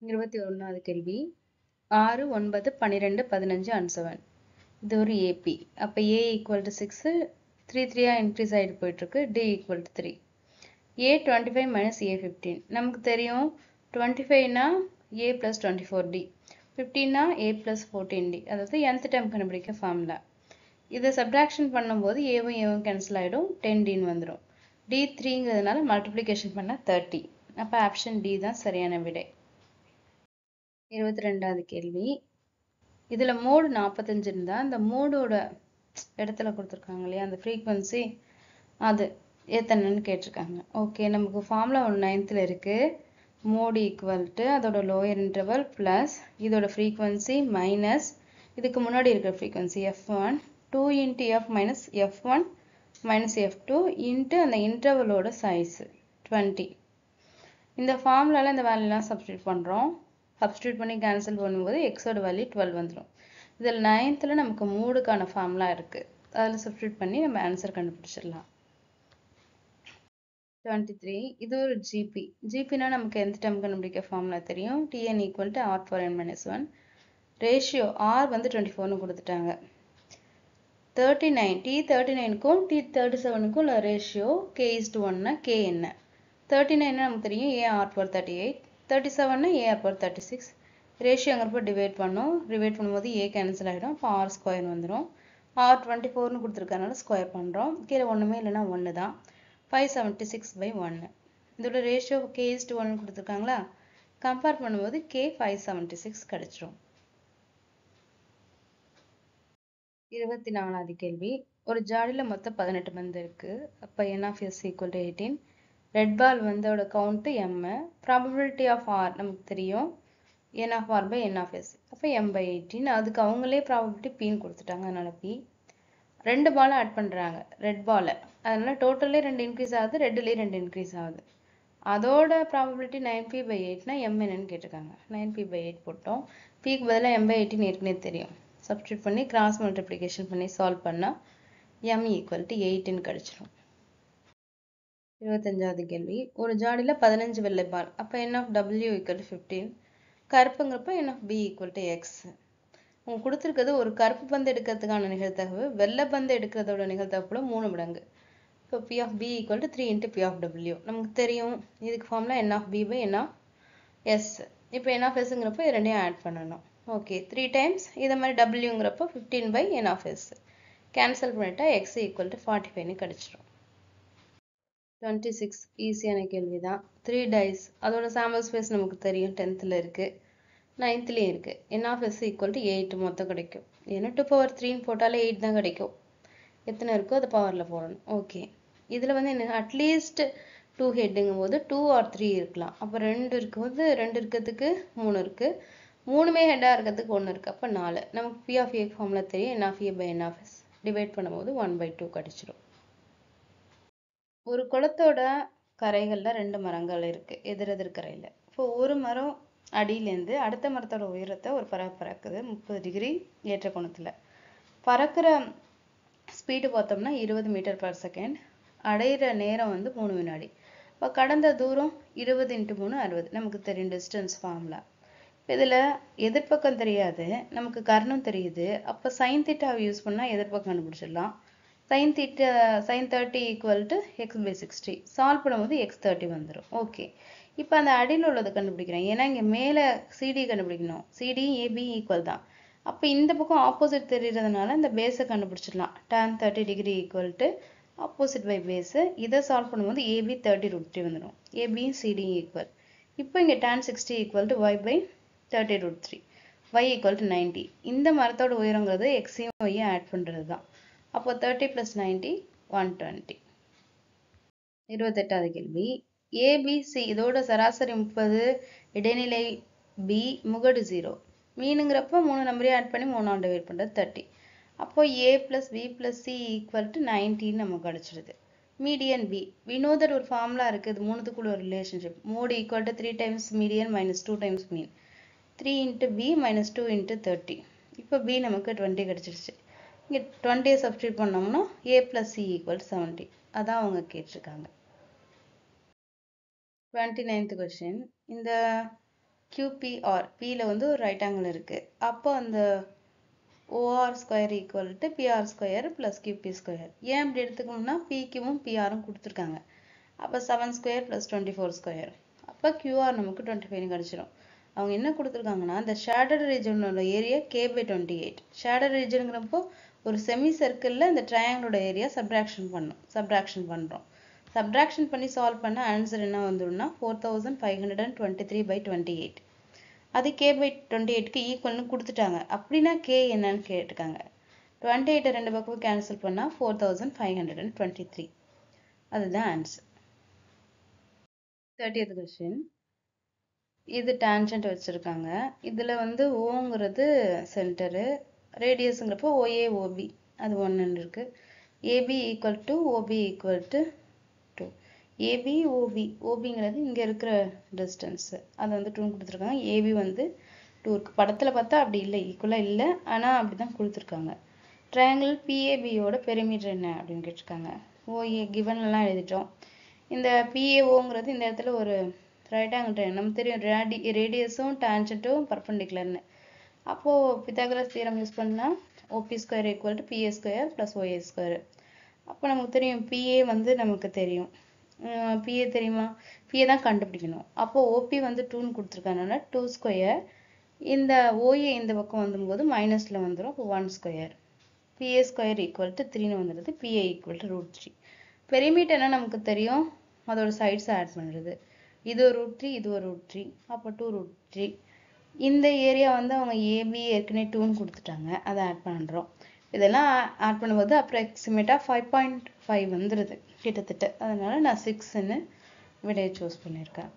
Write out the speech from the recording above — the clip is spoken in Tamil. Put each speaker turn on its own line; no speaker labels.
21வது கேள்வி 6, 9, 12, 15 and 7. இது ஒரு AP. அப்ப A equal to 6, 3 3 இன்க்ரீஸ் ஆகிட்டு போயிட்டு இருக்கு. D equal to 3. A 25 minus A 15. நமக்கு தெரியும் 25னா A plus 24D. 15னா A plus 14D. அதாவது nth term கண்டுபிடிக்க ஃபார்முலா. இதை சப்ட்ராக்ஷன் பண்ணும்போது ஏவும் ஏவும் கேன்சல் ஆகிடும், 10Dன்னு வந்துடும். D3ங்கிறதுனால மல்டிப்ளிகேஷன் பண்ண 30. அப்போ ஆப்ஷன் D தான் சரியான விடை. 22வது கேள்வி. இதுல மோடு 45 இருந்தா அந்த மோடோட இடத்துல கொடுத்துருக்காங்க இல்லையா, அந்த ஃப்ரீக்வன்சி அது எத்தனைன்னு கேட்டிருக்காங்க. ஓகே, நமக்கு ஃபார்முலா 9th இருக்கு. மோடு ஈக்குவல் டு அதோட லோயர் இன்டர்வல் பிளஸ் இதோட ஃப்ரீக்வன்சி மைனஸ் இதுக்கு முன்னாடி இருக்கிற frequency F1 2 into F minus F1 minus F2 into அந்த இன்டர்வலோட சைஸ் 20. இந்த ஃபார்முலால இந்த வேல்யூலாம் சப்ஸ்டியூட் பண்ணுறோம். சப்ஸ்டியூட் பண்ணி கேன்சல் பண்ணும்போது எக்ஸோட வேல்யூ 12 வந்துடும். இதில் 9th நமக்கு மோடுக்கான ஃபார்முலா இருக்குது. அதில் சப்ஸ்டியூட் பண்ணி நம்ம ஆன்சர் கண்டுபிடிச்சிடலாம். 23. இது ஒரு ஜிபி. ஜிபினா நமக்கு எந்த டைம் கண்டுபிடிக்க ஃபார்முலா தெரியும். Tn equal to R for n minus 1. Ratio R வந்து 24ன்னு கொடுத்துட்டாங்க. 39 T39க்கும் T37க்கும் உள்ள ரேஷியோ K:1னா K என்ன? 39 நமக்கு தெரியும் A R for 38. 37னா A R for 36. ரேஷியோங்கிறப்போ டிவைட் பண்ணோம். டிவைட் பண்ணும்போது A கேன்சல் ஆகிடும். அப்போ R ஸ்கொயர் வந்துடும். R 24ன்னு கொடுத்துருக்கனால ஸ்கொயர் பண்ணுறோம். கீழே ஒன்றுமே இல்லைன்னா 1 தான். 576/1. இதோட ரேஷியோ K:1 கொடுத்துருக்காங்களா, கம்பேர் பண்ணும்போது K 576 கிடைச்சிரும். 24வது கேள்வி. ஒரு ஜாடியில் மொத்தம் 18 பந்து இருக்கு. அப்போ n of s equal to 18. Red ball வந்தோட count m. Probability of r நமக்கு தெரியும் n of r by n of s. அப்போ m/18. அதுக்கு அவங்களே ப்ராபபிலிட்டி pன்னு கொடுத்துட்டாங்க, அதனால p. 2 பாலை ஆட் பண்ணுறாங்க ரெட் பாலை, அதனால டோட்டல்லே 2 இன்க்ரீஸ் ஆகுது, ரெட்டுலேயே 2 இன்க்ரீஸ் ஆகுது. அதோட ப்ராபபிலிட்டி 9p/8னா m என்னன்னு கேட்டிருக்காங்க. 9p/8 போட்டோம். pக்கு பதிலாக m/18 ஏற்கனவே தெரியும். சப்ஸ்டியூட் பண்ணி கிராஸ் மல்டிப்ளிகேஷன் பண்ணி சால்வ் பண்ணால் m equal to 8ன்னு கிடச்சிரும். 25வது கேள்வி. ஒரு ஜாடியில் 15 வெள்ளை பால். அப்போ n of w equal to 15. கருப்புங்கிறப்ப n of b equal to x. உங்களுக்கு கொடுத்துருக்கிறது ஒரு கருப்பு பந்து எடுக்கிறதுக்கான நிகழ்தகவு வெள்ளை பந்து எடுக்கிறதோட நிகழ்தகவுல 3 மடங்கு. இப்போ p of b equal to 3 into p of w. நமக்கு தெரியும் இதுக்கு formula n of b by n of s. இப்போ n of sங்கிறப்ப இது ரெண்டையும் ஆட் பண்ணணும். ஓகே, 3 டைம்ஸ் இதை மாதிரி wங்கிறப்போ 15 by n of s. Cancel பண்ணிட்டா x equal to 45ன்னு கிடச்சிரும். 26. ஈஸியான கேள்வி தான். 3 டைஸ், அதோட சாம்பிள் ஸ்பேஸ் நமக்கு தெரியும் 10th இருக்கு, 9th இருக்கு. n of s equal to 8 மொத்தம் கிடைக்கும். ஏன்னா 2 power 3ன்னு போட்டாலே 8 தான் கிடைக்கும். எத்தனை இருக்கோ அது பவரில் போடணும். ஓகே, இதில் வந்து என்ன, அட்லீஸ்ட் 2 ஹெட்டுங்கும் போது 2 or 3 இருக்கலாம். அப்போ 2 இருக்கும்போது 2 இருக்கிறதுக்கு 3 இருக்கு, 3மே ஹெட்டாக இருக்கிறதுக்கு 1 இருக்கு, அப்போ 4. நமக்கு p of a ஃபார்முலா தெரியும் n of a by n of s. Divide பண்ணும்போது 1/2 கிடைச்சிடும். ஒரு குளத்தோட கரைகள்ல 2 மரங்கள் இருக்கு, எதிரெதிர் கரையில. இப்போ ஒரு மரம் அடியிலேருந்து அடுத்த மரத்தோட உயரத்தை ஒரு பறவை பறக்குது 30 டிகிரி ஏற்ற கோணத்துல. பறக்கிற ஸ்பீடு பார்த்தோம்னா 20 மீட்டர் பர் செகண்ட். அடையிற நேரம் வந்து 3 வினாடி. இப்போ கடந்த தூரம் 20 × 3 60. நமக்கு தெரியும் டிஸ்டன்ஸ் ஃபார்முலா. இதில் எதிர்ப்பக்கம் தெரியாது, நமக்கு கர்ணம் தெரியுது. அப்போ சைன் தீட்டாவை யூஸ் பண்ணால் எதிர்ப்பக்கம் கண்டுபிடிச்சிடலாம். sin 30 equal to x/60. Solve பண்ணும்போது x30 வந்துடும். ஓகே, இப்போ அந்த அடியில் உள்ளதை கண்டுபிடிக்கிறேன். ஏன்னா இங்கே மேலே சிடி கண்டுபிடிக்கணும். சிடி ஏபி ஈக்குவல் தான். அப்போ இந்த பக்கம் ஆப்போசிட் தெரிகிறதுனால இந்த பேஸை கண்டுபிடிச்சிடலாம். tan 30 degree equal to opposite by base. இதை சால்வ் பண்ணும்போது ஏபி 30√3 வந்துடும். ஏபியும் சிடியும் ஈக்குவல். இப்போ இங்கே tan 60 equal to y by 30√3. y equal to 90. இந்த மரத்தோட உயரங்கிறது எக்ஸையும் ஒய்யும் ஆட் பண்ணுறது தான். அப்போ 30 + 90 120. 28வது கேள்வி. ABC இதோட சராசரி 30, இடைநிலை B முகடு 0. மீனுங்கிறப்ப 3 நம்பரையும் ஆட் பண்ணி 3 டிவைட் பண்ணுறது 30. அப்போ A + B + C equal to 90 நமக்கு கிடச்சிடுது. Median B. We know that ஒரு ஃபார்முலா இருக்குது, இது மூணுத்துக்குள்ள ஒரு relationship. Mode equal to 3 times median minus 2 times mean. 3 × B minus 2 × 30. இப்போ B நமக்கு 20 கிடச்சிருச்சு. இங்கே 20 சப்ஸ்டியூட் பண்ணோம்னா A + C equal to 70. அதான் அவங்க கேட்டிருக்காங்க. 29th question. இந்த QPR, P ல வந்து ஒரு ரைட் ஆங்கிள் இருக்கு. அப்போ அந்த OR square equal to PR square plus QP square. ஏன் அப்படி எடுத்துக்கணும்னா PQவும் PRம் கொடுத்துருக்காங்க. அப்போ 7 ஸ்கொயர் பிளஸ் 24 ஸ்கொயர். அப்போ QR நமக்கு 25 கிடைச்சிடும். அவங்க என்ன கொடுத்துருக்காங்கன்னா இந்த ஷேடட் ரீஜனோட ஏரியா K/28. ஷேடட் ரீஜனுங்கிறப்போ ஒரு செமி சர்க்கிளில் இந்த ட்ரையாங்கிளோட ஏரியா சப்ட்ராக்ஷன் பண்ணுறோம். சப்ட்ராக்ஷன் பண்ணி சால்வ் பண்ண ஆன்சர் என்ன வந்துடும்னா 4523/28. அது K/28க்கு ஈக்குவல்னு கொடுத்துட்டாங்க. அப்படின்னா K என்னன்னு கேட்டுக்காங்க. 28 ரெண்டு பக்கம் கேன்சல் பண்ணா 4523. அதுதான் ஆன்சர். 30th question. இது டான்ஜென்ட் வச்சிருக்காங்க. இதுல வந்து ஓங்கிறது சென்டரு, ரேடியஸ்ங்கிறப்போ OA OB அது 1 இருக்கு. AB equal to OB equal to 2. AB OB OBங்கிறது இங்க இருக்கிற டிஸ்டன்ஸ், அது வந்து 2 கொடுத்துருக்காங்க. AB வந்து 2 இருக்கு. படத்துல பார்த்தா அப்படி இல்லை, ஈக்குவலா இல்லை, ஆனா அப்படிதான் கொடுத்துருக்காங்க. ட்ரையாங்கிள் PABயோட பெரிமீட்டர் என்ன அப்படின்னு கேட்டிருக்காங்க. OA கிவன்லாம் எழுதிட்டோம். இந்த PAOங்கிறது இந்த இடத்துல ஒரு ரைட் ஆங்கிள் ட்ரையாங்கிள், நமக்கு தெரியும் ரேடியஸும் டான்ஜென்ட்டும் பர்பெண்டிகுலர்னு. அப்போ பித்தாகரஸ் தியரம் யூஸ் பண்ணா OP square equal to PA square plus OA square. அப்போ நமக்கு தெரியும் PA வந்து நமக்கு தெரியும். PA தெரியுமா? PA தான் கண்டுபிடிக்கணும். அப்போ OP வந்து 2ன்னு கொடுத்துருக்காங்கன்னா 2 ஸ்கொயர். இந்த OA இந்த பக்கம் வந்தும்போது மைனஸ்ல வந்துடும். அப்போ 1 square. PA square equal to 3ன்னு வந்துடுது. PA equal to √3. பெரிமீட்டர் என்ன நமக்கு தெரியும்? அதோட சைட்ஸ் ஆட் பண்ணுறது. இது ஒரு √3, இது ஒரு √3, அப்போ 2√3. இந்த ஏரியா வந்து அவங்க AB ஏற்கனவே 2ன்னு கொடுத்துட்டாங்க, அதை ஆட் பண்ணுறோம். இதெல்லாம் ஆட் பண்ணும்போது அப்ராக்சிமேட்டா 5.5 வந்துடுது கிட்டத்தட்ட. அதனால நான் 6ன்னு விடையை சூஸ் பண்ணியிருக்கேன்.